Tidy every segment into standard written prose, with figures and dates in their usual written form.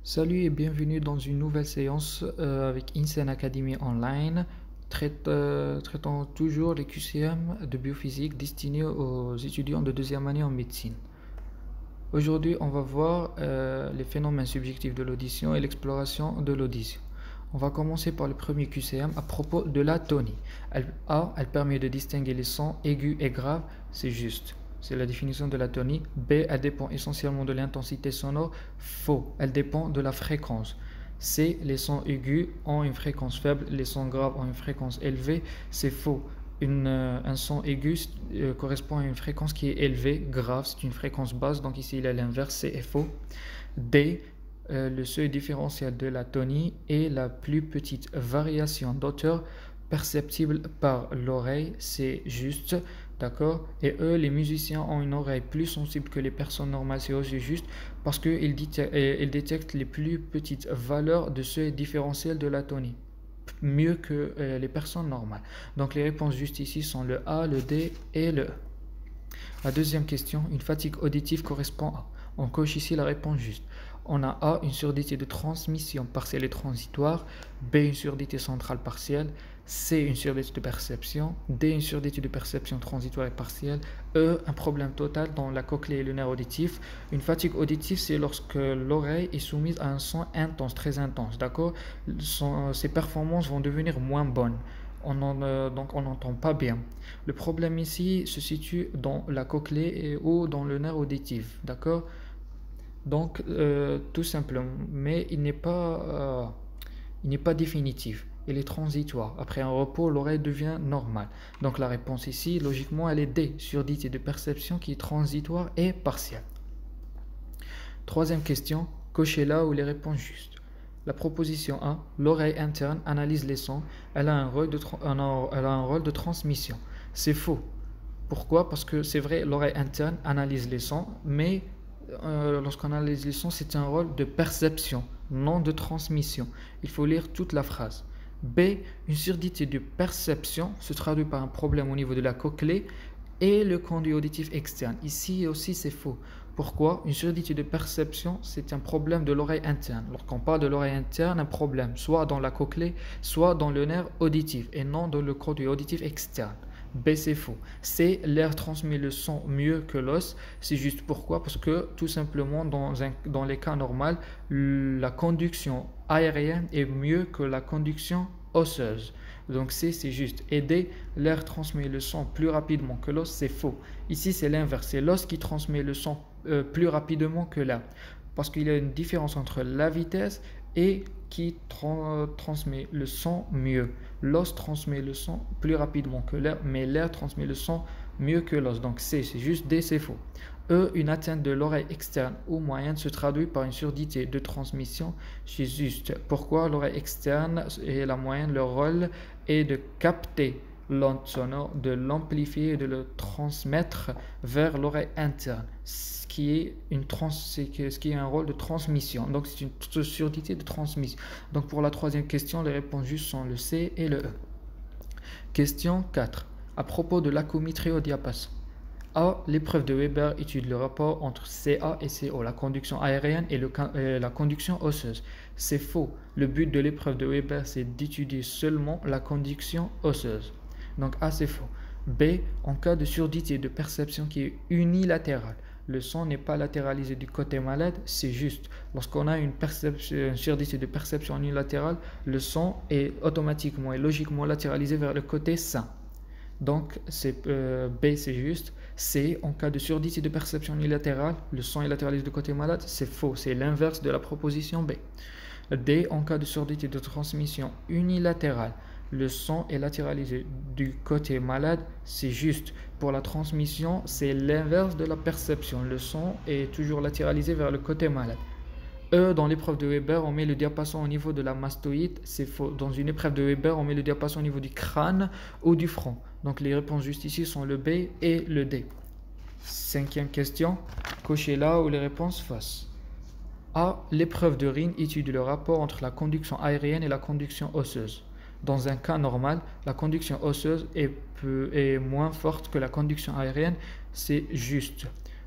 Salut et bienvenue dans une nouvelle séance avec Insane Academy Online, traitant toujours les QCM de biophysique destinés aux étudiants de deuxième année en médecine. Aujourd'hui, on va voir les phénomènes subjectifs de l'audition et l'exploration de l'audition. On va commencer par le premier QCM à propos de la tonie. Elle permet de distinguer les sons aigus et graves, c'est juste. C'est la définition de la tonie. B, elle dépend essentiellement de l'intensité sonore. Faux, elle dépend de la fréquence. C, les sons aigus ont une fréquence faible, les sons graves ont une fréquence élevée. C'est faux. Un son aigu correspond à une fréquence qui est élevée, grave, c'est une fréquence basse, donc ici il est l'inverse, c'est faux. D, le seuil différentiel de la tonie est la plus petite variation d'auteur perceptible par l'oreille, c'est juste, d'accord. Et eux, les musiciens ont une oreille plus sensible que les personnes normales, c'est aussi juste parce qu'ils détectent les plus petites valeurs de seuil différentiel de la tonie mieux que les personnes normales. Donc les réponses juste ici sont le A, le D et le E. La deuxième question, une fatigue auditive correspond à. On coche ici la réponse juste. On a A, une surdité de transmission partielle et transitoire, B, une surdité centrale partielle, C, une surdité de perception, D, une surdité de perception transitoire et partielle, E, un problème total dans la cochlée et le nerf auditif. Une fatigue auditive, c'est lorsque l'oreille est soumise à un son intense, très intense, d'accord. Ses performances vont devenir moins bonnes. Donc on n'entend pas bien. Le problème ici se situe dans la cochlée ou dans le nerf auditif, d'accord. Donc tout simplement, mais il n'est pas définitif, il est transitoire. Après un repos, l'oreille devient normale. Donc la réponse ici, logiquement, elle est D, surdité de perception qui est transitoire et partielle. Troisième question, cochez là où les réponses justes. La proposition 1, l'oreille interne analyse les sons, elle a un rôle de transmission. C'est faux. Pourquoi? Parce que c'est vrai, l'oreille interne analyse les sons, mais lorsqu'on analyse les sons, c'est un rôle de perception, non de transmission. Il faut lire toute la phrase. B, une surdité de perception se traduit par un problème au niveau de la cochlée et le conduit auditif externe. Ici aussi, c'est faux. Pourquoi? Une surdité de perception, c'est un problème de l'oreille interne. Lorsqu'on parle de l'oreille interne, un problème soit dans la cochlée, soit dans le nerf auditif et non dans le conduit auditif externe. B, c'est faux. C, l'air transmet le son mieux que l'os. C'est juste pourquoi? Parce que tout simplement, dans les cas normaux, la conduction aérienne est mieux que la conduction osseuse. Donc C, c'est juste. Et D, l'air transmet le son plus rapidement que l'os, c'est faux. Ici, c'est l'inverse. C'est l'os qui transmet le son plus rapidement que l'air. Parce qu'il y a une différence entre la vitesse et qui transmet le son mieux. L'os transmet le son plus rapidement que l'air, mais l'air transmet le son mieux que l'os. Donc C, c'est juste. D, c'est faux. E, une atteinte de l'oreille externe ou moyenne se traduit par une surdité de transmission, c'est juste. Pourquoi? L'oreille externe et la moyenne, leur rôle est de capter l'onde sonore, de l'amplifier et de le transmettre vers l'oreille interne, ce qui est un rôle de transmission. Donc c'est une surdité de transmission. Donc pour la troisième question, les réponses justes sont le C et le E. Question 4. À propos de l'acomitrie au diapason. A. L'épreuve de Weber étudie le rapport entre CA et CO, la conduction aérienne et la conduction osseuse. C'est faux. Le but de l'épreuve de Weber, c'est d'étudier seulement la conduction osseuse. Donc A, c'est faux. B. En cas de surdité de perception qui est unilatérale, le son n'est pas latéralisé du côté malade, c'est juste. Lorsqu'on a une surdité de perception unilatérale, le son est automatiquement et logiquement latéralisé vers le côté sain. Donc B, c'est juste. C, en cas de surdité de perception unilatérale, le son est latéralisé du côté malade, c'est faux, c'est l'inverse de la proposition B. D, en cas de surdité de transmission unilatérale, le son est latéralisé du côté malade, c'est juste. Pour la transmission, c'est l'inverse de la perception, le son est toujours latéralisé vers le côté malade. E, dans l'épreuve de Weber, on met le diapason au niveau de la mastoïde, c'est faux. Dans une épreuve de Weber, on met le diapason au niveau du crâne ou du front. Donc les réponses juste ici sont le B et le D. Cinquième question, cochez là où les réponses fassent. A, l'épreuve de Rhine étudie le rapport entre la conduction aérienne et la conduction osseuse. Dans un cas normal, la conduction osseuse est moins forte que la conduction aérienne, c'est juste.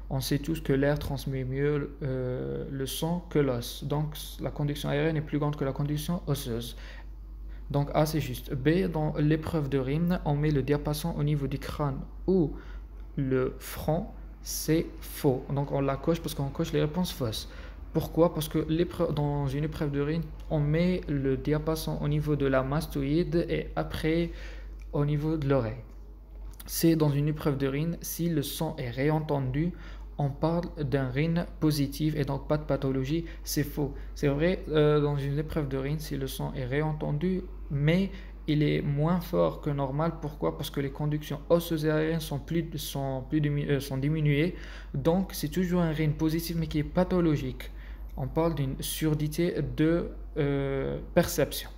On sait tous que l'air transmet mieux le sang que l'os. Donc la conduction aérienne est plus grande que la conduction osseuse. Donc A c'est juste. B, dans l'épreuve de rime, on met le diapason au niveau du crâne ou le front, c'est faux. Donc on la coche parce qu'on coche les réponses fausses. Pourquoi? Parce que dans une épreuve de rime, on met le diapason au niveau de la mastoïde et après au niveau de l'oreille. C'est dans une épreuve de rime, si le son est réentendu, on parle d'un rime positif et donc pas de pathologie, c'est faux. C'est vrai, dans une épreuve de rime, si le son est réentendu, mais il est moins fort que normal. Pourquoi? Parce que les conductions osseuses et aériennes sont diminuées. Donc c'est toujours un rime positif mais qui est pathologique. On parle d'une surdité de perception.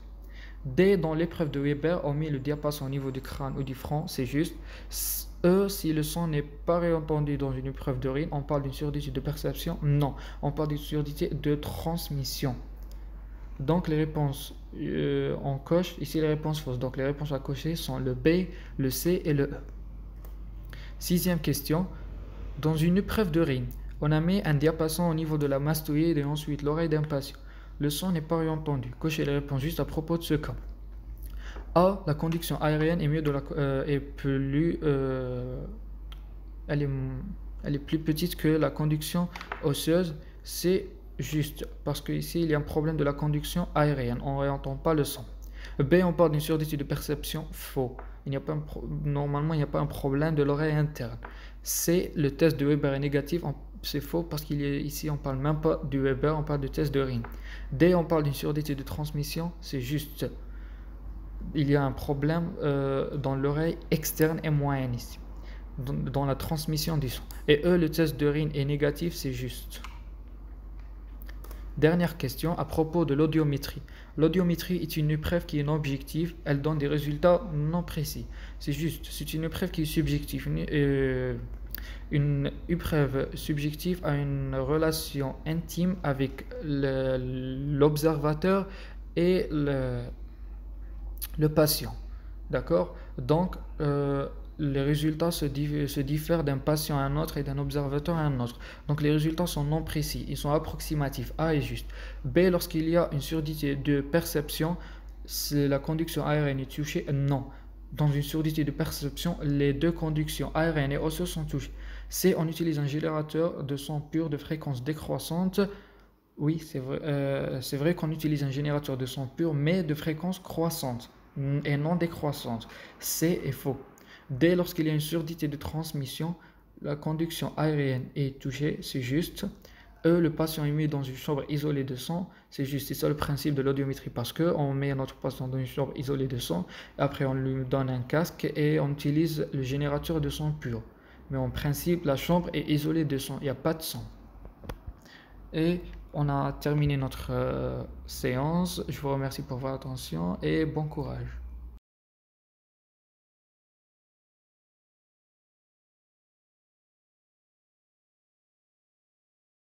D, dans l'épreuve de Weber, on met le diapason au niveau du crâne ou du front, c'est juste. E, si le son n'est pas réentendu dans une épreuve de rime, on parle d'une surdité de perception? Non, on parle d'une surdité de transmission. Donc les réponses, on coche ici les réponses fausses. Donc les réponses à cocher sont le B, le C et le E. Sixième question. Dans une épreuve de rime, on a mis un diapason au niveau de la mastoïde et ensuite l'oreille d'un patient. Le son n'est pas réentendu. Cochez les réponses juste à propos de ce cas. A, la conduction aérienne est mieux de elle est plus petite que la conduction osseuse. C'est juste parce qu'ici il y a un problème de la conduction aérienne. On ne réentend pas le son. B, on parle d'une surdité de perception. Faux. Normalement, il n'y a pas un problème de l'oreille interne. C, le test de Weber est négatif. C'est faux parce qu'ici on ne parle même pas du Weber, on parle du test de Rhin. D, on parle d'une surdité de transmission. C'est juste. Il y a un problème dans l'oreille externe et moyenne ici, dans la transmission du son. Et E, le test de Rhin est négatif, c'est juste. Dernière question à propos de l'audiométrie. L'audiométrie est une épreuve qui est non objective, elle donne des résultats non précis. C'est juste, c'est une épreuve qui est subjective. Une épreuve subjective a une relation intime avec l'observateur et le patient. D'accord? Donc, les résultats se diffèrent d'un patient à un autre et d'un observateur à un autre. Donc les résultats sont non précis, ils sont approximatifs. A est juste. B, lorsqu'il y a une surdité de perception, la conduction aérienne est touchée? Non. Dans une surdité de perception, les deux conductions aériennes et osseuses sont touchées. C, on utilise un générateur de son pur de fréquence décroissante. Oui, c'est vrai qu'on utilise un générateur de son pur, mais de fréquence croissante et non décroissante. C est faux. D, lorsqu'il y a une surdité de transmission, la conduction aérienne est touchée, c'est juste. E, le patient est mis dans une chambre isolée de son, c'est juste. C'est ça le principe de l'audiométrie, parce qu'on met notre patient dans une chambre isolée de son, après on lui donne un casque et on utilise le générateur de son pur. Mais en principe, la chambre est isolée de son, il n'y a pas de son. Et on a terminé notre séance. Je vous remercie pour votre attention et bon courage.